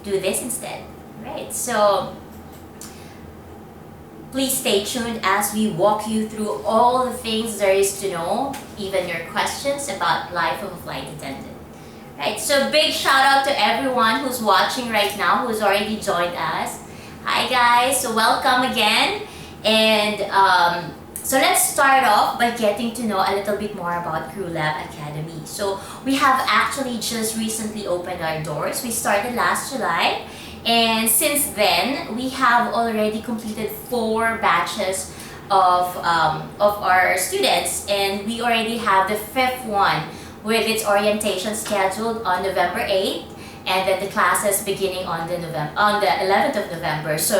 do this instead, right? So please stay tuned as we walk you through all the things there is to know, even your questions about life of a flight attendant. Right, so big shout out to everyone who's watching right now, who's already joined us. Hi guys, so welcome again. And so let's start off by getting to know a little bit more about CrewLab Academy. So we have actually just recently opened our doors. We started last July, and since then we have already completed 4 batches of our students, and we already have the 5th one with its orientation scheduled on November 8th, and then the classes beginning on the 11th of November. So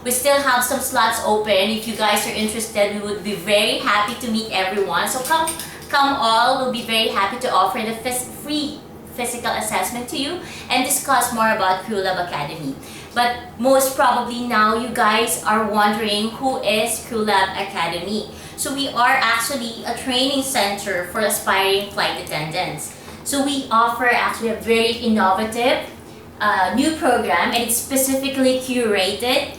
we still have some slots open. If you guys are interested, we would be very happy to meet everyone. So come all. We'll be very happy to offer the free physical assessment to you and discuss more about CrewLab Academy. But most probably now you guys are wondering, who is CrewLab Academy? So we are actually a training center for aspiring flight attendants. So we offer actually a very innovative new program, and it's specifically curated,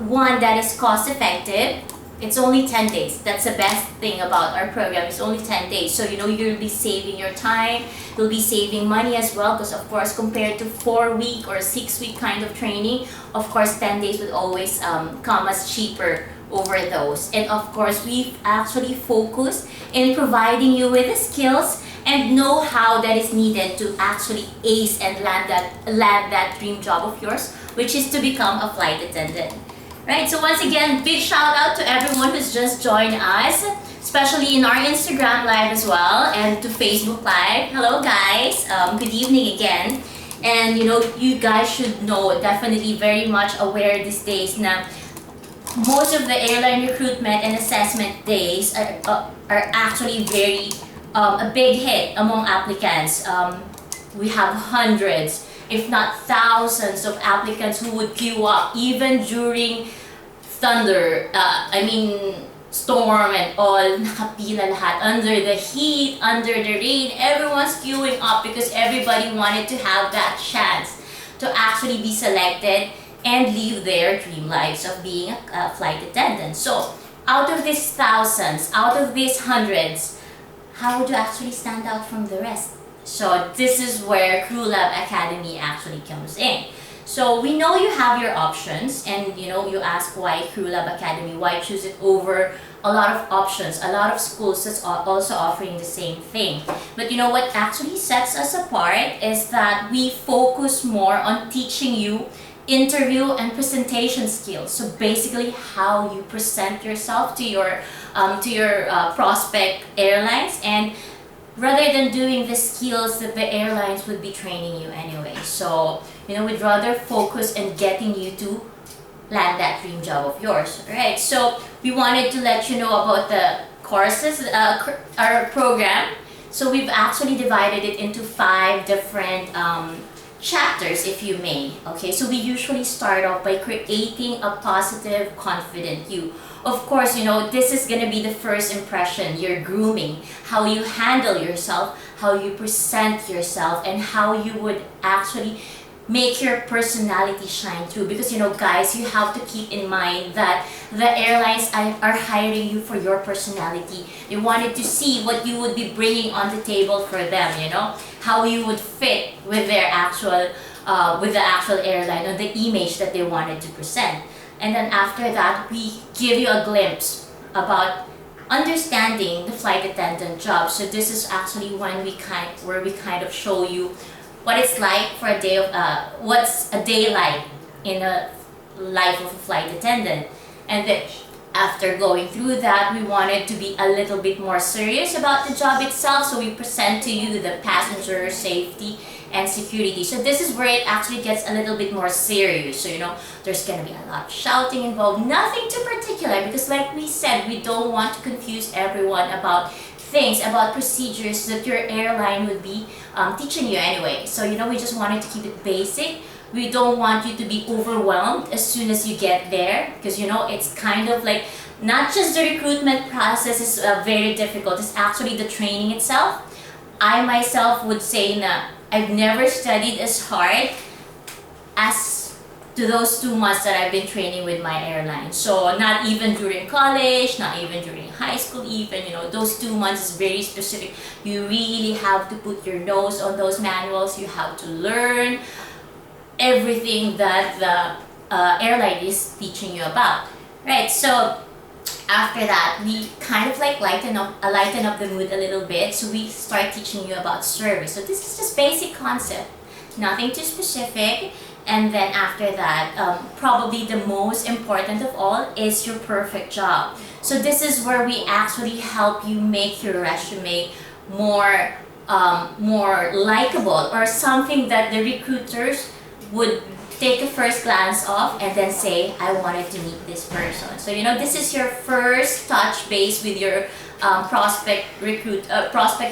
one that is cost effective. It's only 10 days. That's the best thing about our program. It's only 10 days. So you'll be saving your time, you'll be saving money as well, because of course compared to 4-week or 6-week kind of training, of course 10 days would always come as cheaper over those. And of course we've actually focused in providing you with the skills and know-how that is needed to actually ace and land that dream job of yours, which is to become a flight attendant. Right, so once again, big shout out to everyone who's just joined us, especially in our Instagram live as well, and to Facebook live. Hello guys, good evening again. And you guys should know, definitely very much aware these days now, most of the airline recruitment and assessment days are actually very a big hit among applicants. We have hundreds, if not thousands of applicants who would queue up even during thunder, storm and all, nakapila lahat, under the heat, under the rain, everyone's queuing up because everybody wanted to have that chance to actually be selected and live their dream lives of being a flight attendant. So out of these thousands, out of these hundreds, how would you actually stand out from the rest? So this is where CrewLab Academy actually comes in. So we know you have your options, and you ask why CrewLab Academy, why choose it over a lot of options, a lot of schools that's also offering the same thing. But what actually sets us apart is that we focus more on teaching you interview and presentation skills. So basically how you present yourself to your prospect airlines, and rather than doing the skills that the airlines would be training you anyway. So we'd rather focus on getting you to land that dream job of yours. Alright, so we wanted to let you know about the courses, our program. So we've actually divided it into 5 different chapters, if you may. Okay, so we usually start off by creating a positive, confident you. Of course, this is going to be the first impression, your grooming, how you handle yourself, how you present yourself, and how you would actually make your personality shine through. Because guys, you have to keep in mind that the airlines are hiring you for your personality. They wanted to see what you would be bringing on the table for them, how you would fit with their actual with the actual airline, or the image that they wanted to present. And then after that, we give you a glimpse about understanding the flight attendant job. So this is actually where we kind of show you what it's like for a day of what's a day like in a life of a flight attendant. And then after going through that, we wanted to be a little bit more serious about the job itself. So we present to you the passenger safety and security. So this is where it actually gets a little bit more serious. So there's gonna be a lot of shouting involved, nothing too particular, because like we said, we don't want to confuse everyone about things, about procedures that your airline would be teaching you anyway. So we just wanted to keep it basic. We don't want you to be overwhelmed as soon as you get there, because it's kind of like, not just the recruitment process is very difficult, it's actually the training itself. I myself would say that I've never studied as hard as to those 2 months that I've been training with my airline. So not even during college, not even during high school even, those 2 months is very specific. You really have to put your nose on those manuals. You have to learn everything that the airline is teaching you about, right? So after that, we kind of like lighten up the mood a little bit. So we start teaching you about service. So this is just basic concept, nothing too specific. And then after that, probably the most important of all is your perfect job. So this is where we actually help you make your resume more likable, or something that the recruiters would take a first glance of and then say, I wanted to meet this person. So this is your first touch base with your prospect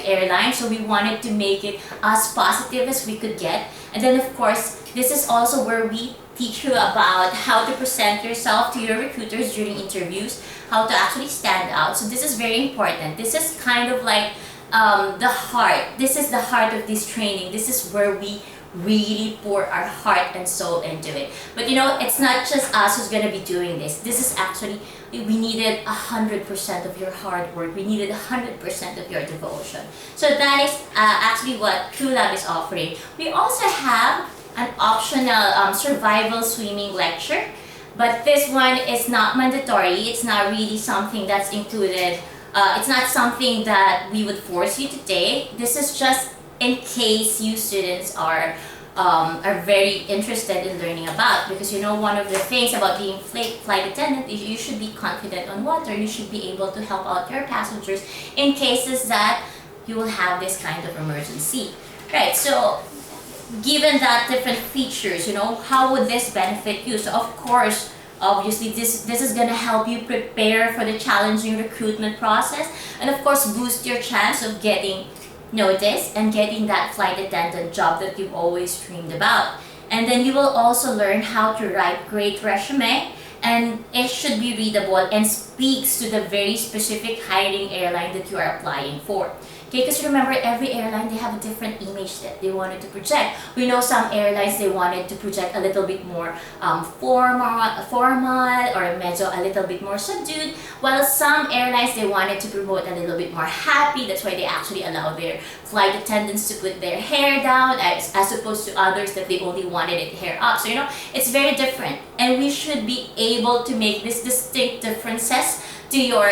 airline. So we wanted to make it as positive as we could get. And then of course, this is also where we teach you about how to present yourself to your recruiters during interviews, how to actually stand out. So this is very important. This is kind of like the heart. This is the heart of this training. This is where we really pour our heart and soul into it. But it's not just us who's gonna be doing this. This is actually, we needed 100% of your hard work. We needed 100% of your devotion. So that is actually what CrewLab is offering. We also have an optional survival swimming lecture, but this one is not mandatory. It's not really something that's included. It's not something that we would force you to take. This is just in case you students are very interested in learning about, because one of the things about being flight attendant is you should be confident on water. You should be able to help out your passengers in cases that you will have this kind of emergency, right? So given that different features, how would this benefit you? So of course, obviously this is going to help you prepare for the challenging recruitment process, and of course boost your chance of getting notice and getting that flight attendant job that you've always dreamed about. And then you will also learn how to write great resume, and it should be readable and speaks to the very specific hiring airline that you are applying for. Okay, because remember, every airline, they have a different image that they wanted to project. We know some airlines, they wanted to project a little bit more formal or a little bit more subdued, while some airlines, they wanted to promote a little bit more happy. That's why they actually allow their flight attendants to put their hair down, as opposed to others that they only wanted it hair up. So it's very different, and we should be able to make these distinct differences to your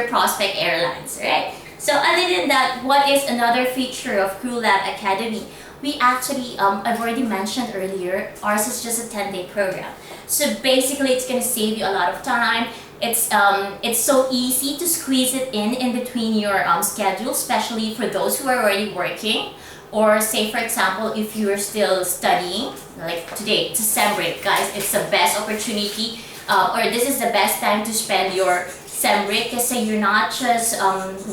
prospect airlines, right? So other than that, what is another feature of CrewLab Academy? We actually, I've already mentioned earlier, ours is just a 10-day program. So basically, it's going to save you a lot of time. It's so easy to squeeze it in between your schedule, especially for those who are already working. Or say, for example, if you're still studying, like today, it's a sem break, guys. It's the best opportunity, or this is the best time to spend your sem break, because you're not just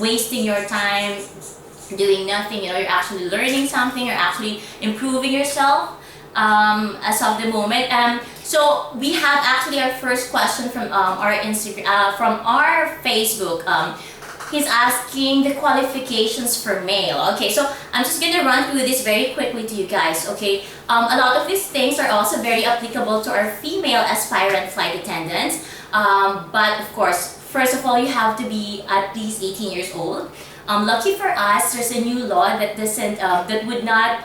wasting your time doing nothing. You're actually learning something. You're actually improving yourself as of the moment. So we have actually our first question from our Instagram, from our Facebook. He's asking the qualifications for male. Okay, so I'm just gonna run through this very quickly to you guys. Okay, a lot of these things are also very applicable to our female aspirant flight attendants. But of course, first of all, you have to be at least 18 years old. Lucky for us, there's a new law that doesn't, that would not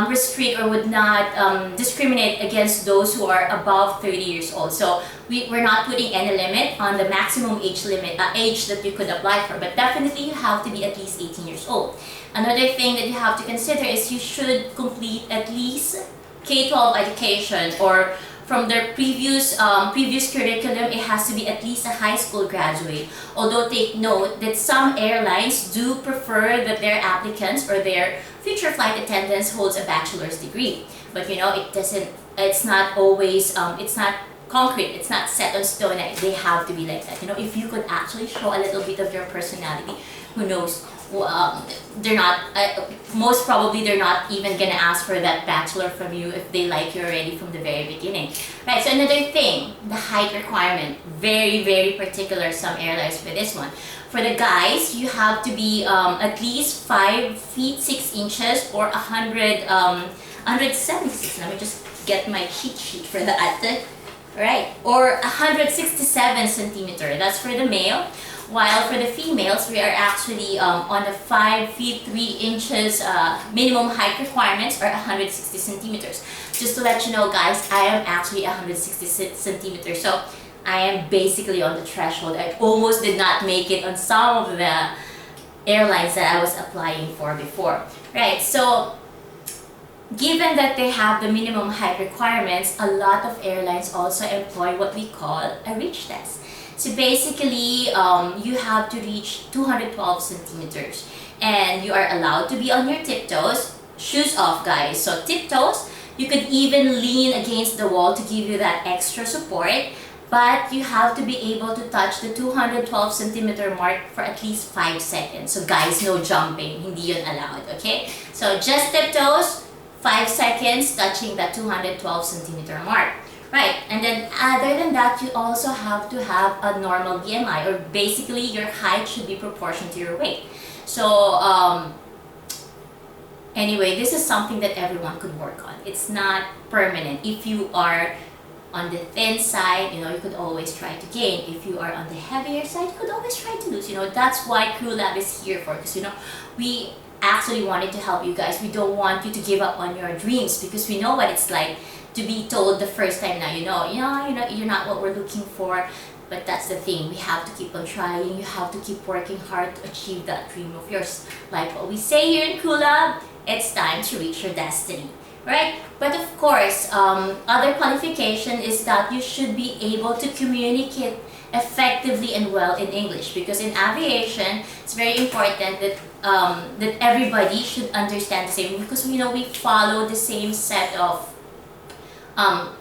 restrict or would not discriminate against those who are above 30 years old. So we're not putting any limit on the maximum age that you could apply for, but definitely you have to be at least 18 years old. Another thing that you have to consider is you should complete at least K-12 education, or from their previous curriculum, it has to be at least a high school graduate. Although take note that some airlines do prefer that their applicants or their future flight attendants holds a bachelor's degree. But it's not always, it's not concrete, it's not set on stone that they have to be like that. If you could actually show a little bit of your personality, who knows? They're not, most probably they're not even gonna ask for that bachelor from you if they like you already from the very beginning. Right, so another thing, the height requirement. Very, very particular, some airlines with this one. For the guys, you have to be at least 5 feet 6 inches or 100 176, let me just get my cheat sheet for that. Right, or 167 centimeter, that's for the male. While for the females, we are actually on the 5 feet 3 inches minimum height requirements, or 160 centimeters. Just to let you know, guys, I am actually 160 centimeters, so I am basically on the threshold. I almost did not make it on some of the airlines that I was applying for before. Right, so given that they have the minimum height requirements, a lot of airlines also employ what we call a reach test. So basically, you have to reach 212 centimeters, and you are allowed to be on your tiptoes, shoes off, guys. So tiptoes, you could even lean against the wall to give you that extra support, but you have to be able to touch the 212 centimeter mark for at least 5 seconds. So guys, no jumping, hindi yun allowed, okay? So just tiptoes, 5 seconds touching that 212 centimeter mark. Right, and then other than that, you also have to have a normal BMI, or basically your height should be proportional to your weight. So anyway, this is something that everyone could work on. It's not permanent. If you are on the thin side, you could always try to gain. If you are on the heavier side, you could always try to lose. That's why CrewLab is here for, because we actually wanted to help you guys. We don't want you to give up on your dreams, because we know what it's like to be told the first time now, you're not what we're looking for. But that's the thing, we have to keep on trying. You have to keep working hard to achieve that dream of yours. Like what we say here in CrewLab, it's time to reach your destiny, right? But of course, other qualification is that you should be able to communicate effectively and well in English, because in aviation, it's very important that that everybody should understand the same, because we follow the same set of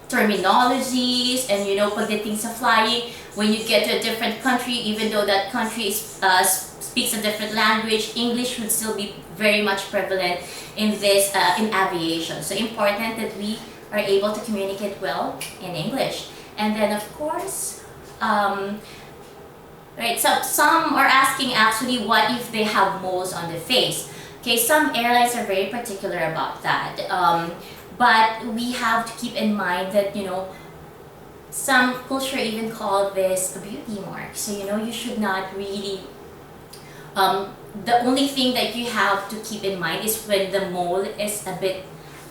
terminologies, and pagdating sa flying, when you get to a different country, even though that country speaks a different language, English would still be very much prevalent in this in aviation. So important that we are able to communicate well in English. And then of course, right, so some are asking actually, what if they have moles on the face? Okay, some airlines are very particular about that. But we have to keep in mind that, some culture even call this a beauty mark. So, you should not really, the only thing that you have to keep in mind is when the mole is a bit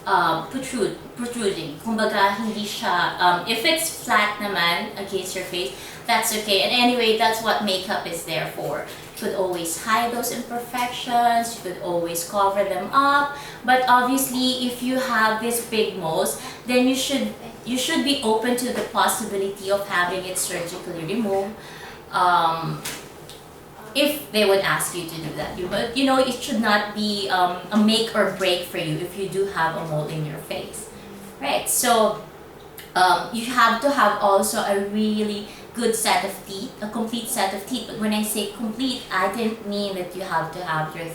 protruding. Kumbaga, hindi siya, if it's flat naman against your face, that's okay. And anyway, that's what makeup is there for. You could always hide those imperfections, you could always cover them up. But obviously, if you have these big moles, then you should be open to the possibility of having it surgically removed. If they would ask you to do that, but it should not be a make or break for you if you do have a mole in your face, right? So you have to have also a really good set of teeth, a complete set of teeth. But when I say complete, I didn't mean that you have to have your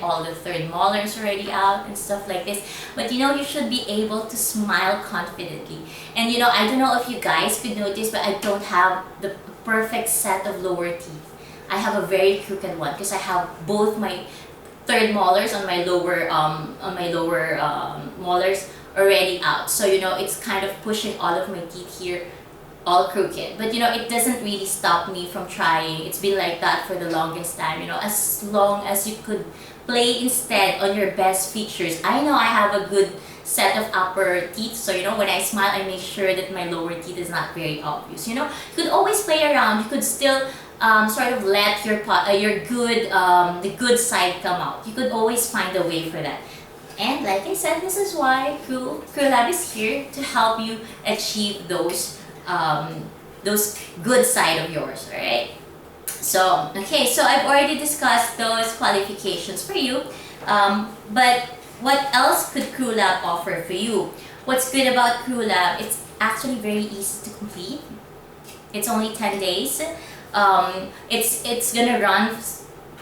all the third molars already out and stuff like this. But you should be able to smile confidently. And I don't know if you guys could notice, but I don't have the perfect set of lower teeth. I have a very crooked one, because I have both my third molars on my lower molars already out. So it's kind of pushing all of my teeth here all crooked. But it doesn't really stop me from trying. It's been like that for the longest time. As long as you could play instead on your best features. I know I have a good set of upper teeth, so when I smile, I make sure that my lower teeth is not very obvious. You could always play around. You could still sort of let your the good side come out. You could always find a way for that. And like I said, this is why CrewLab is here to help you achieve those good side of yours. All right. So okay, so I've already discussed those qualifications for you. But what else could CrewLab offer for you? What's good about CrewLab? It's actually very easy to complete. It's only 10 days. It's gonna run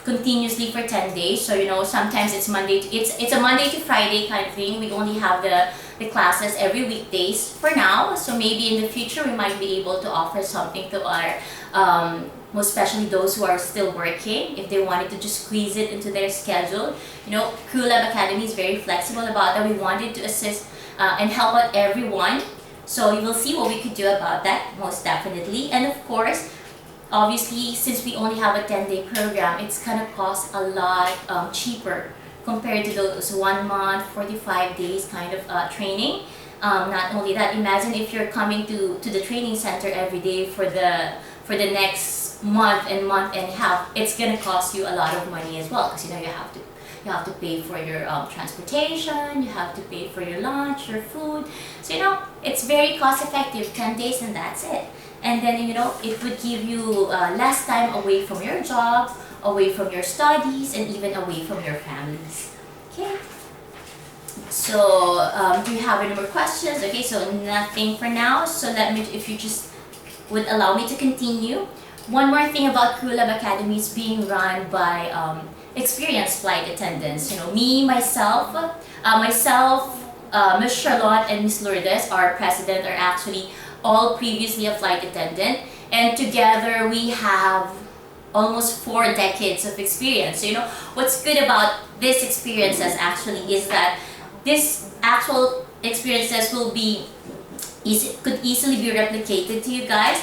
continuously for 10 days. So sometimes it's a Monday to Friday kind of thing. We only have the the classes every weekdays for now. So maybe in the future we might be able to offer something to our most especially those who are still working, if they wanted to just squeeze it into their schedule. CrewLab Academy is very flexible about that. We wanted to assist and help out everyone. So you will see what we could do about that, most definitely. And of course, obviously, since we only have a 10-day program, it's gonna cost a lot cheaper compared to those 1 month, 45 days kind of training. Not only that, imagine if you're coming to the training center every day for the next month and a half. It's gonna cost you a lot of money as well, because you have to pay for your transportation, you have to pay for your lunch, your food. So it's very cost effective, 10 days and that's it. And then it would give you less time away from your job, away from your studies, and even away from your families. Okay. So do you have any more questions? Okay, so nothing for now. So if you just would allow me to continue. One more thing about CrewLab Academy is being run by experienced flight attendants. Myself, Miss Charlotte and Miss Lourdes, our president, are actually all previously a flight attendant, and together we have almost 4 decades of experience. So what's good about this experiences actually is that this actual experiences could easily be replicated to you guys.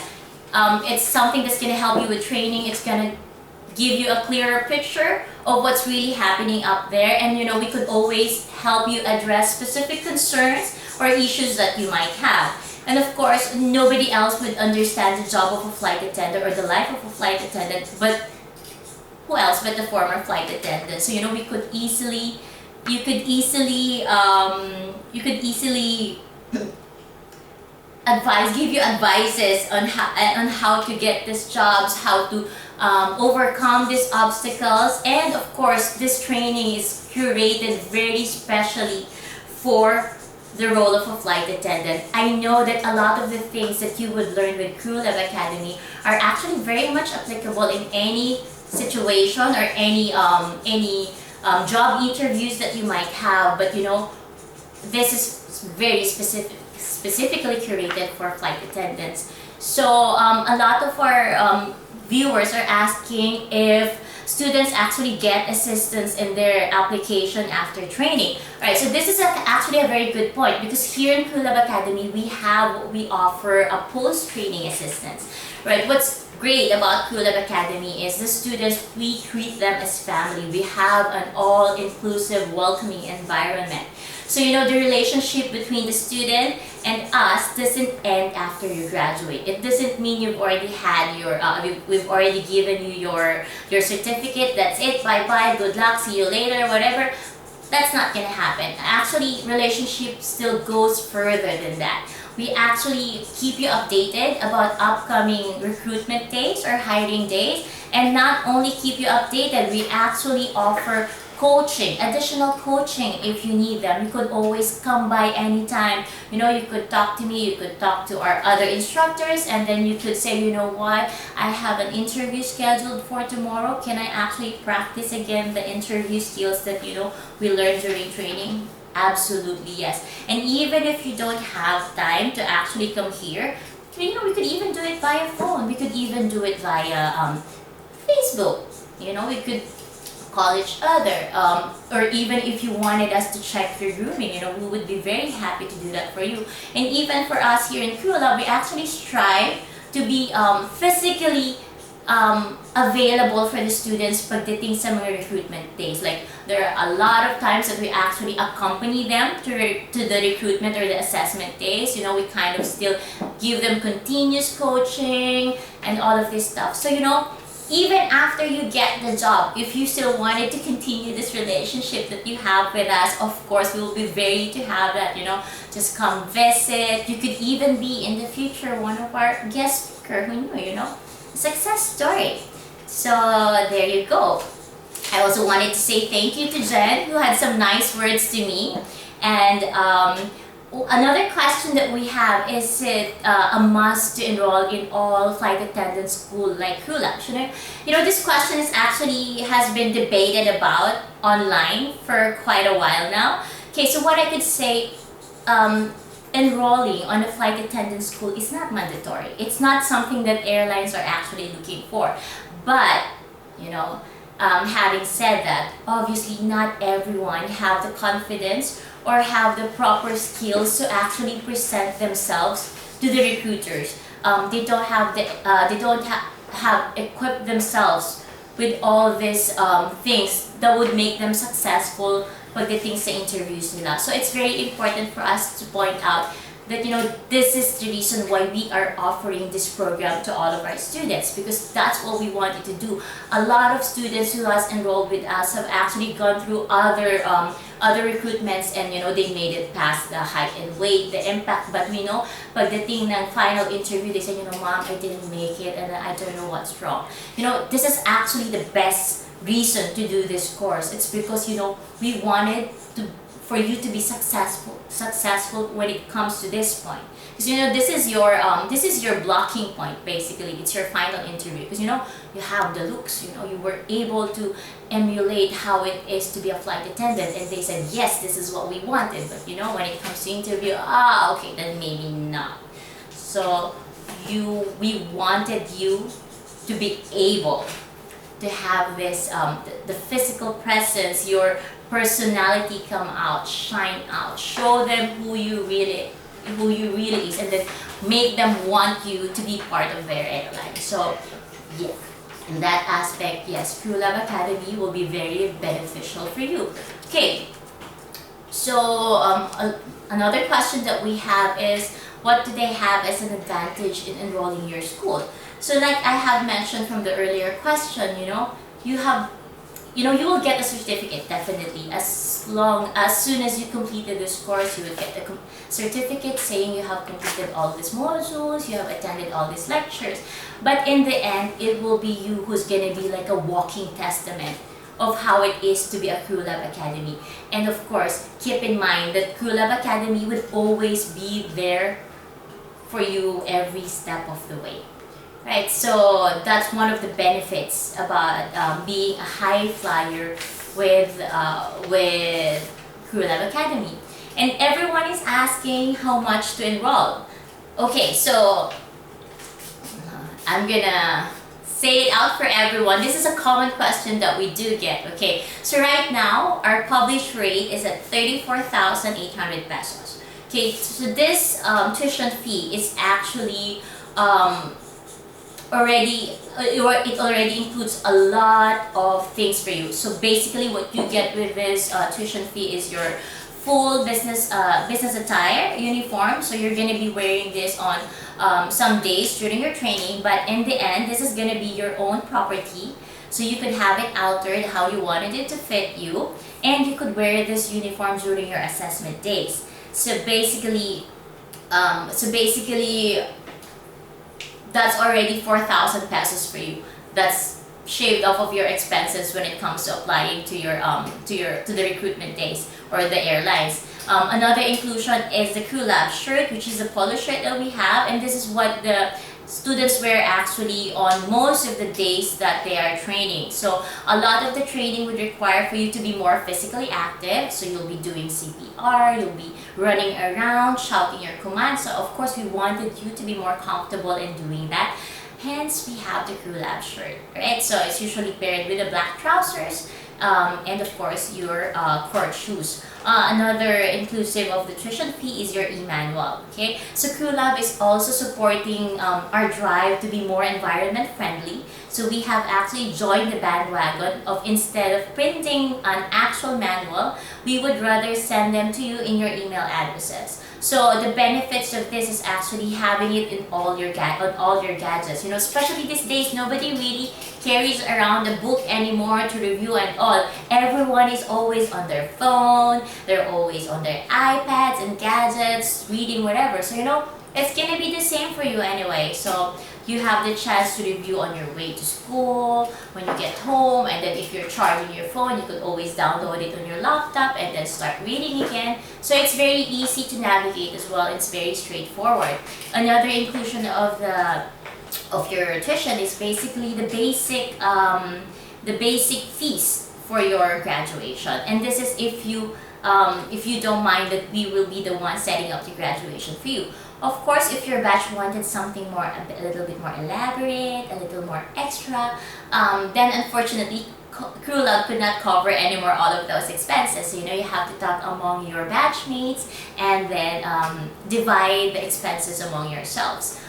It's something that's going to help you with training. It's going to give you a clearer picture of what's really happening up there, and we could always help you address specific concerns or issues that you might have. And of course, nobody else would understand the job of a flight attendant or the life of a flight attendant, but who else but the former flight attendant? So you could easily give you advices on how to get these jobs, how to overcome these obstacles. And of course, this training is curated very specially for the role of a flight attendant. I know that a lot of the things that you would learn with CrewLab Academy are actually very much applicable in any situation or any job interviews that you might have, but this is very specifically curated for flight attendants. So a lot of our viewers are asking if students actually get assistance in their application after training. Alright, so this is actually a very good point, because here in CrewLab Academy we offer a post-training assistance. Right, what's great about CrewLab Academy is the students, we treat them as family. We have an all-inclusive, welcoming environment. So the relationship between the student and us doesn't end after you graduate. It doesn't mean you've already had your, we've already given you your certificate, that's it, bye-bye, good luck, see you later, whatever. That's not gonna happen. Actually, relationship still goes further than that. We actually keep you updated about upcoming recruitment days or hiring days, and not only keep you updated, we actually offer coaching, additional coaching if you need them. You could always come by anytime. You could talk to me, you could talk to our other instructors, and then you could say, what, I have an interview scheduled for tomorrow. Can I actually practice again the interview skills that we learned during training? Absolutely yes. And even if you don't have time to actually come here, we could even do it via phone. We could even do it via Facebook. We could call each other, or even if you wanted us to check your grooming, we would be very happy to do that for you. And even for us here in CrewLab, we actually strive to be physically available for the students pagdating sa mga recruitment days. Like, there are a lot of times that we actually accompany them to the recruitment or the assessment days. We kind of still give them continuous coaching and all of this stuff. So even after you get the job, if you still wanted to continue this relationship that you have with us, of course, we will be ready to have that, just come visit. You could even be in the future one of our guest speaker, who knew, success story. So there you go. I also wanted to say thank you to Jen, who had some nice words to me. And another question that we have, is it a must to enroll in all flight attendant school like CrewLab? This question has been debated about online for quite a while now. Okay, so what I could say, um, enrolling on a flight attendant school is not mandatory. It's not something that airlines are actually looking for. But, you know, having said that, obviously not everyone have the confidence or have the proper skills to actually present themselves to the recruiters. They don't have have equipped themselves with all these things that would make them successful pagdating sa interviews nila. So it's very important for us to point out that, you know, this is the reason why we are offering this program to all of our students, because that's what we wanted to do. A lot of students who has enrolled with us have actually gone through other recruitments, and you know, they made it past the height and weight, the impact. But we know pagdating ng final interview, they say, you know, ma'am, I didn't make it and I don't know what's wrong. You know, this is actually the best reason to do this course. It's because, you know, we wanted for you to be successful when it comes to this point, because you know, this is your blocking point. Basically, it's your final interview, because you know, you have the looks, you know, you were able to emulate how it is to be a flight attendant, and they said yes, this is what we wanted. But you know, when it comes to interview, okay, then maybe not. So we wanted you to be able to have this the physical presence, your personality come out, shine out, show them who you really is, and then make them want you to be part of their airline. So yeah, in that aspect, yes, CrewLab Academy will be very beneficial for you. Okay, so another question that we have is, what do they have as an advantage in enrolling your school? So like I have mentioned from the earlier question, you know, you will get a certificate definitely as soon as you completed this course. You will get a certificate saying you have completed all these modules, you have attended all these lectures. But in the end, it will be you who's gonna be like a walking testament of how it is to be a CrewLab Academy. And of course, keep in mind that CrewLab Academy would always be there for you every step of the way. Right, so that's one of the benefits about being a high flyer with CrewLab Academy. And everyone is asking how much to enroll. Okay, so I'm gonna say it out for everyone. This is a common question that we do get. Okay, so right now our published rate is at 34,800 pesos. Okay, so this tuition fee is actually it already includes a lot of things for you. So basically, what you get with this tuition fee is your full business attire uniform. So you're gonna be wearing this on some days during your training, but in the end, this is gonna be your own property. So you could have it altered how you wanted it to fit you, and you could wear this uniform during your assessment days. So basically, that's already 4,000 pesos for you. That's shaved off of your expenses when it comes to applying to the recruitment days or the airlines. Another inclusion is the CrewLab shirt, which is a polo shirt that we have, and this is what the students wear actually on most of the days that they are training. So a lot of the training would require for you to be more physically active. So you'll be doing CPR, you'll be running around, shouting your commands. So of course we wanted you to be more comfortable in doing that. Hence we have the CrewLab shirt, right? So it's usually paired with the black trousers and of course your court shoes. Another inclusive of the tuition fee is your e-manual. Okay, so CrewLab is also supporting our drive to be more environment friendly. So we have actually joined the bandwagon of, instead of printing an actual manual, we would rather send them to you in your email addresses. So the benefits of this is actually having it in all your gadgets. You know, especially these days, nobody really carries around a book anymore to review and all. Everyone is always on their phone. They're always on their iPads and gadgets, reading whatever. So you know, it's gonna be the same for you anyway. So you have the chance to review on your way to school, when you get home, and then if you're charging your phone, you could always download it on your laptop and then start reading again. So it's very easy to navigate as well. It's very straightforward. Another inclusion of your tuition is basically the basic fees for your graduation, and this is if you if you don't mind that we will be the one setting up the graduation for you. Of course, if your batch wanted something more, a little bit more elaborate, a little more extra, then unfortunately, CrewLab could not cover anymore all of those expenses. So, you have to talk among your batchmates and then divide the expenses among yourselves.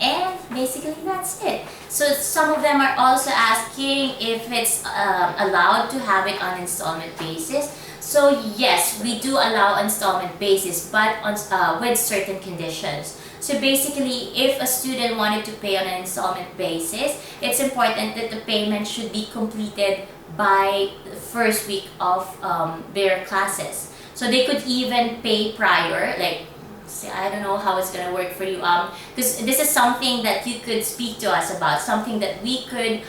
And basically that's it. So some of them are also asking if it's allowed to have it on installment basis. So yes, we do allow installment basis, but on, with certain conditions. So basically, if a student wanted to pay on an installment basis, it's important that the payment should be completed by the first week of their classes. So they could even pay prior, like, I don't know how it's gonna work for you, because this is something that you could speak to us about, something that we could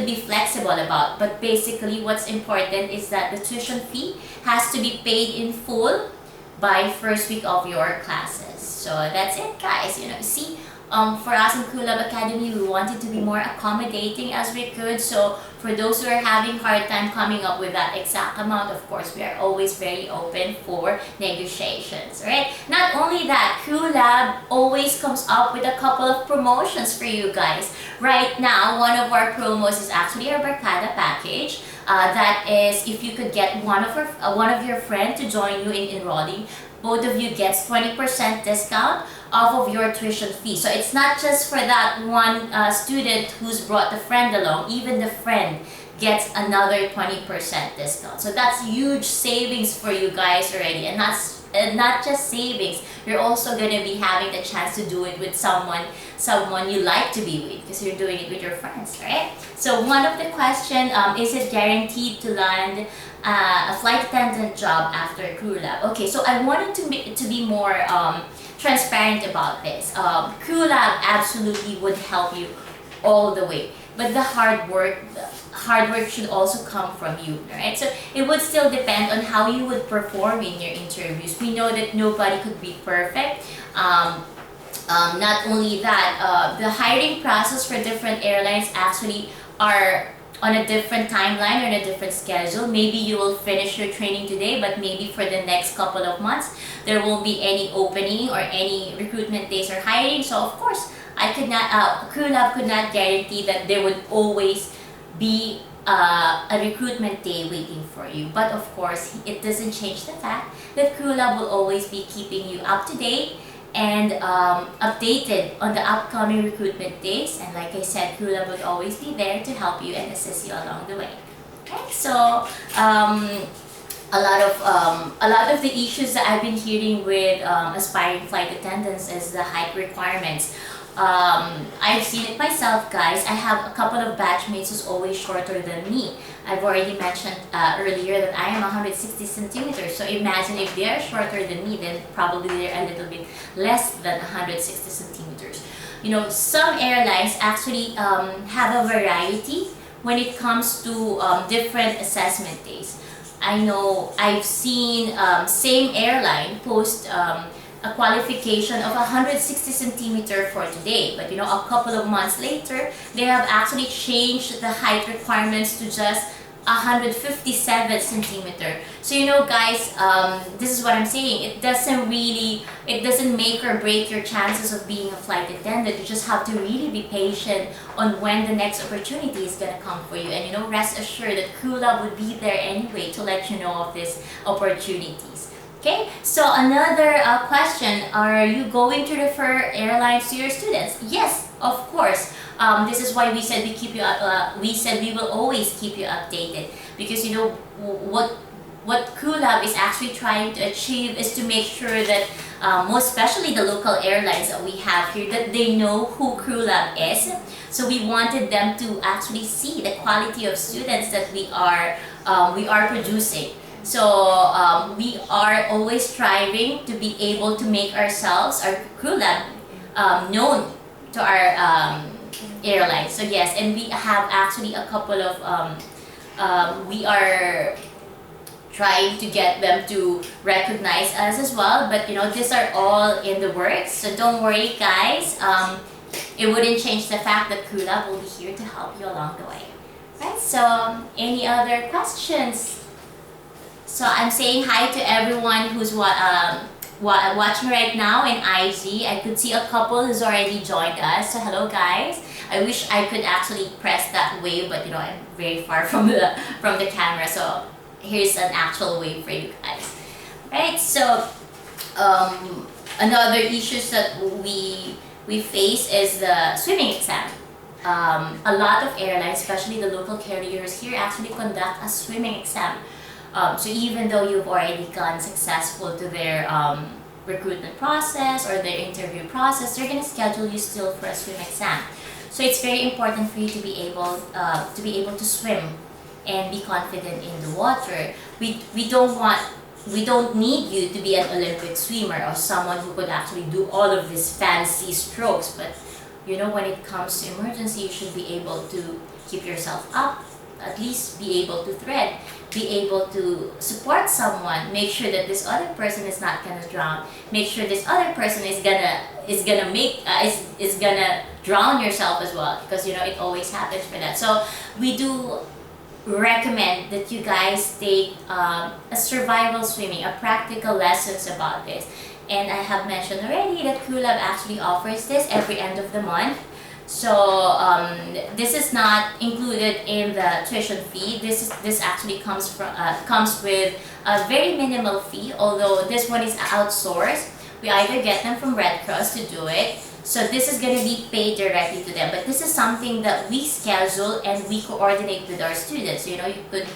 be flexible about. But basically, what's important is that the tuition fee has to be paid in full by first week of your classes. So that's it, guys. See, for us in CrewLab Academy, we wanted to be more accommodating as we could. So for those who are having hard time coming up with that exact amount, of course, we are always very open for negotiations, right? Not only that, CrewLab always comes up with a couple of promotions for you guys. Right now, one of our promos is actually our Barkada package. That is, if you could get one of your friends to join you in enrolling, both of you gets 20% discount off of your tuition fee. So it's not just for that one student who's brought the friend along. Even the friend gets another 20% discount. So that's huge savings for you guys already. And that's not just savings, you're also going to be having the chance to do it with someone you like to be with, because you're doing it with your friends, right? So one of the question, is it guaranteed to land a flight attendant job after CrewLab? Okay, so I wanted to be more transparent about this. CrewLab absolutely would help you all the way, but the hard work should also come from you, right? So it would still depend on how you would perform in your interviews. We know that nobody could be perfect. Not only that, the hiring process for different airlines actually are on a different timeline or on a different schedule. Maybe you will finish your training today, but maybe for the next couple of months, there won't be any opening or any recruitment days or hiring. So of course, CrewLab could not guarantee that there would always be a recruitment day waiting for you. But of course, it doesn't change the fact that CrewLab will always be keeping you up to date and updated on the upcoming recruitment days. And like I said, CrewLab would always be there to help you and assist you along the way. Okay, so a lot of the issues that I've been hearing with aspiring flight attendants is the height requirements. I've seen it myself, guys. I have a couple of batchmates who's always shorter than me. I've already mentioned earlier that I am 160 centimeters. So imagine if they are shorter than me, then probably they're a little bit less than 160 centimeters. Some airlines actually have a variety when it comes to different assessment days. I know I've seen same airline post a qualification of 160 centimeter for today, but a couple of months later they have actually changed the height requirements to just 157 centimeter. So guys, this is what I'm saying. It doesn't make or break your chances of being a flight attendant. You just have to really be patient on when the next opportunity is gonna come for you, and rest assured that CrewLab would be there anyway to let you know of these opportunities. Okay, so another question, are you going to refer airlines to your students? Yes, of course. This is why we said we said we will always keep you updated, because what CrewLab is actually trying to achieve is to make sure that most especially the local airlines that we have here, that they know who CrewLab is. So we wanted them to actually see the quality of students that we are producing. So we are always striving to be able to make ourselves, our CrewLab, known to our airlines. So yes, and we have actually a couple of, we are trying to get them to recognize us as well. But these are all in the works. So don't worry, guys. It wouldn't change the fact that CrewLab will be here to help you along the way. Right? So any other questions? So I'm saying hi to everyone who's watching right now in IG. I could see a couple who's already joined us. So hello guys. I wish I could actually press that wave, but I'm very far from the camera. So here's an actual wave for you guys. Right. So another issues that we face is the swimming exam. A lot of airlines, especially the local carriers here, actually conduct a swimming exam. So even though you've already gone successful to their recruitment process or their interview process, they're going to schedule you still for a swim exam. So it's very important for you to be able to swim and be confident in the water. We don't need you to be an Olympic swimmer or someone who could actually do all of these fancy strokes, but when it comes to emergency, you should be able to keep yourself up, at least be able to thread, be able to support someone, make sure that this other person is not gonna drown, make sure this other person is gonna drown yourself as well, because it always happens for that. So we do recommend that you guys take a survival swimming, a practical lessons about this. And I have mentioned already that CrewLab actually offers this every end of the month. So this is not included in the tuition fee. This actually comes with a very minimal fee, although this one is outsourced. We either get them from Red Cross to do it. So this is going to be paid directly to them. But this is something that we schedule and we coordinate with our students. You could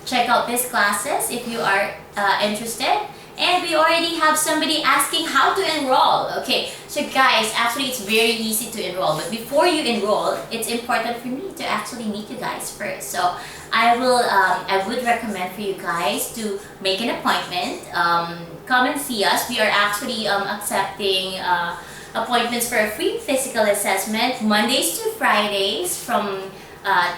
check out these classes if you are interested. And we already have somebody asking how to enroll. Okay, so guys, actually it's very easy to enroll. But before you enroll, it's important for me to actually meet you guys first. So I would recommend for you guys to make an appointment. Come and see us. We are actually accepting appointments for a free physical assessment Mondays to Fridays from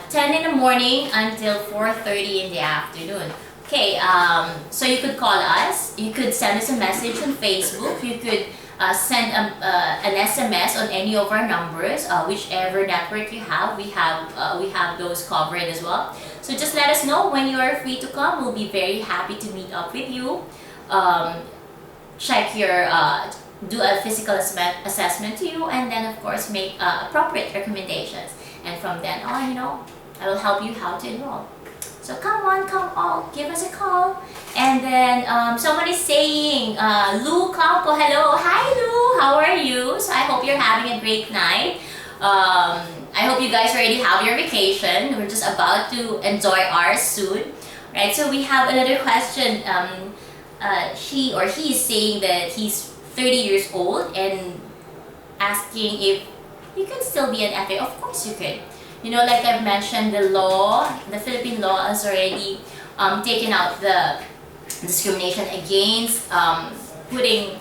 10 in the morning until 4:30 in the afternoon. Okay, so you could call us, you could send us a message on Facebook, you could send an SMS on any of our numbers, whichever network you have, we have those covered as well. So just let us know when you are free to come. We'll be very happy to meet up with you, check your, do a physical assessment to you, and then of course make appropriate recommendations. And from then on, I will help you how to enroll. So come on, give us a call. And then someone is saying, Lou Campo, hello. Hi Lou, how are you? So I hope you're having a great night. I hope you guys already have your vacation. We're just about to enjoy ours soon. Right, so we have another question. She or he is saying that he's 30 years old and asking if you can still be an FA. Of course you could. Like I've mentioned, the Philippine law has already taken out the discrimination against putting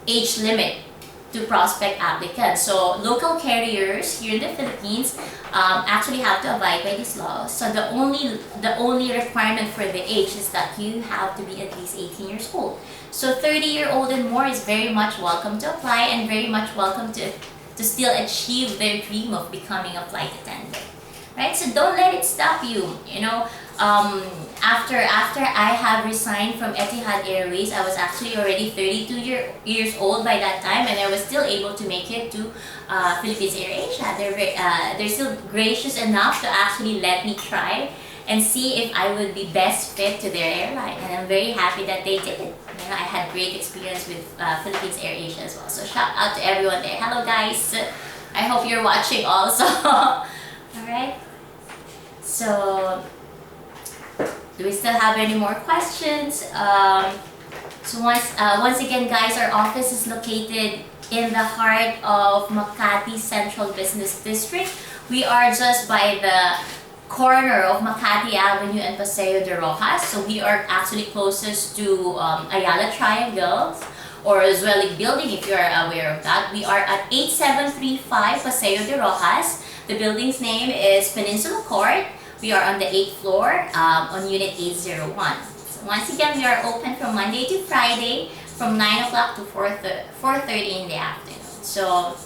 age limit to prospect applicants. So local carriers here in the Philippines actually have to abide by this law. So the only requirement for the age is that you have to be at least 18 years old. So 30-year-old and more is very much welcome to apply and very much welcome to still achieve their dream of becoming a flight attendant, right? So don't let it stop you. After I have resigned from Etihad Airways, I was actually already 32 years old by that time, and I was still able to make it to Philippines AirAsia. They're still gracious enough to actually let me try and see if I would be best fit to their airline, and I'm very happy that they did it. I had great experience with Philippines AirAsia as well. So shout out to everyone there. Hello guys, I hope you're watching also. Alright, so do we still have any more questions? So once again guys, our office is located in the heart of Makati Central Business District. We are just by the corner of Makati Avenue and Paseo de Rojas. So we are actually closest to Ayala Triangle or Zwellig Building, if you are aware of that. We are at 8735 Paseo de Rojas. The building's name is Peninsula Court. We are on the 8th floor on Unit 801. So once again, we are open from Monday to Friday from 9 o'clock to 4:30 in the afternoon. So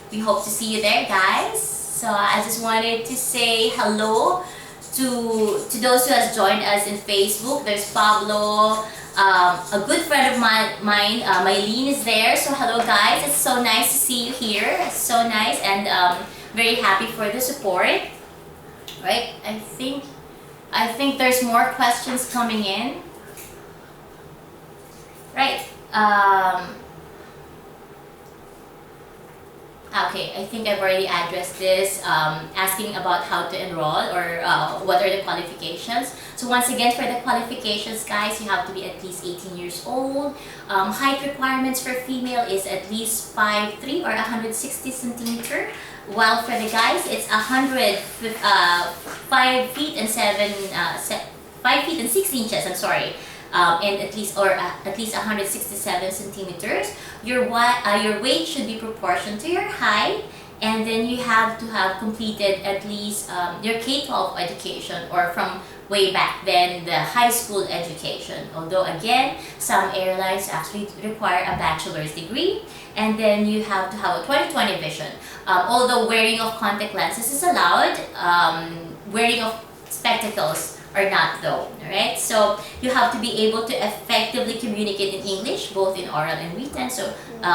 we hope to see you there, guys. So I just wanted to say hello to those who has joined us in Facebook, there's Pablo, a good friend of mine, Mylene is there. So hello guys, it's so nice to see you here. It's so nice, and very happy for the support. Right? I think there's more questions coming in. Right. Okay, I think I've already addressed this, asking about how to enroll or what are the qualifications. So once again, for the qualifications, guys, you have to be at least 18 years old. Height requirements for female is at least 5'3" or 160 centimeter. While for the guys, it's 5 feet and 5 feet and 6 inches. I'm sorry. And at least 167 centimeters. Your weight should be proportional to your height, and then you have to have completed at least your K-12 education, or from way back then the high school education. Although again, some airlines actually require a bachelor's degree, and then you have to have a 20/20 vision. Although wearing of contact lenses is allowed, wearing of spectacles or not though, alright? So you have to be able to effectively communicate in English, both in oral and written. So